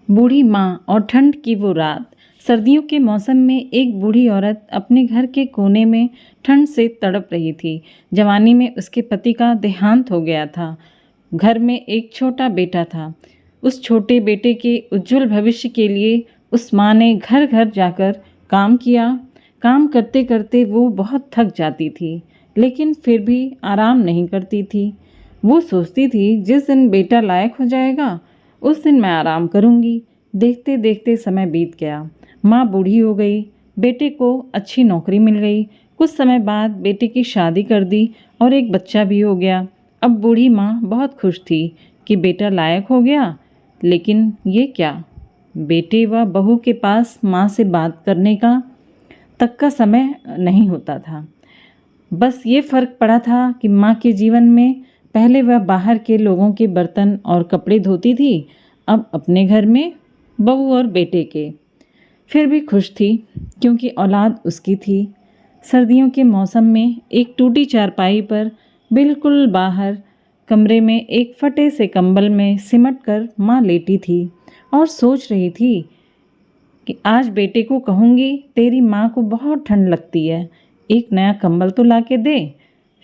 बूढ़ी माँ और ठंड की वो रात। सर्दियों के मौसम में एक बूढ़ी औरत अपने घर के कोने में ठंड से तड़प रही थी। जवानी में उसके पति का देहांत हो गया था। घर में एक छोटा बेटा था। उस छोटे बेटे के उज्जवल भविष्य के लिए उस माँ ने घर घर जाकर काम किया। काम करते करते वो बहुत थक जाती थी, लेकिन फिर भी आराम नहीं करती थी। वो सोचती थी जिस दिन बेटा लायक हो जाएगा उस दिन मैं आराम करूंगी। देखते देखते समय बीत गया। माँ बूढ़ी हो गई। बेटे को अच्छी नौकरी मिल गई। कुछ समय बाद बेटे की शादी कर दी और एक बच्चा भी हो गया। अब बूढ़ी माँ बहुत खुश थी कि बेटा लायक हो गया। लेकिन ये क्या, बेटे व बहू के पास माँ से बात करने का तक का समय नहीं होता था। बस ये फ़र्क पड़ा था कि माँ के जीवन में पहले वह बाहर के लोगों के बर्तन और कपड़े धोती थी, अब अपने घर में बहू और बेटे के। फिर भी खुश थी क्योंकि औलाद उसकी थी। सर्दियों के मौसम में एक टूटी चारपाई पर बिल्कुल बाहर कमरे में एक फटे से कंबल में सिमट कर माँ लेटी थी और सोच रही थी कि आज बेटे को कहूँगी तेरी माँ को बहुत ठंड लगती है, एक नया कंबल तो ला के दे।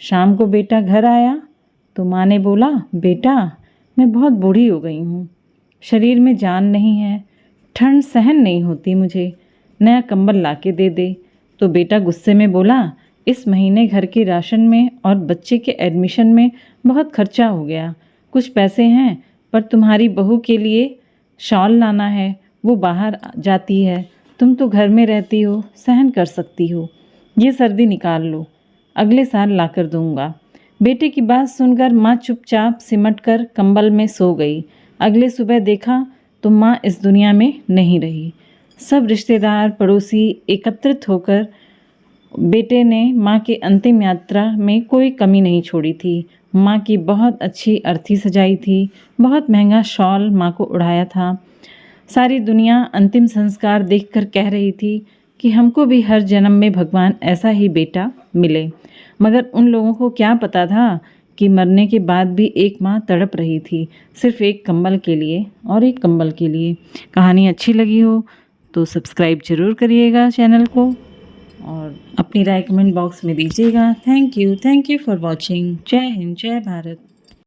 शाम को बेटा घर आया तो माँ ने बोला, बेटा मैं बहुत बूढ़ी हो गई हूँ, शरीर में जान नहीं है, ठंड सहन नहीं होती मुझे, नया कंबल ला के दे दे। तो बेटा गुस्से में बोला, इस महीने घर के राशन में और बच्चे के एडमिशन में बहुत खर्चा हो गया। कुछ पैसे हैं पर तुम्हारी बहू के लिए शॉल लाना है, वो बाहर जाती है, तुम तो घर में रहती हो, सहन कर सकती हो, ये सर्दी निकाल लो, अगले साल ला कर दूँगा। बेटे की बात सुनकर माँ चुपचाप सिमट कर कंबल में सो गई। अगले सुबह देखा तो माँ इस दुनिया में नहीं रही। सब रिश्तेदार पड़ोसी एकत्रित होकर बेटे ने माँ के अंतिम यात्रा में कोई कमी नहीं छोड़ी थी। माँ की बहुत अच्छी अर्थी सजाई थी, बहुत महंगा शॉल माँ को उड़ाया था। सारी दुनिया अंतिम संस्कार देखकर कह रही थी कि हमको भी हर जन्म में भगवान ऐसा ही बेटा मिले। मगर उन लोगों को क्या पता था कि मरने के बाद भी एक माँ तड़प रही थी, सिर्फ एक कंबल के लिए और एक कंबल के लिए। कहानी अच्छी लगी हो तो सब्सक्राइब ज़रूर करिएगा चैनल को और अपनी राय कमेंट बॉक्स में दीजिएगा। Thank you for watching. जय हिंद, जय भारत।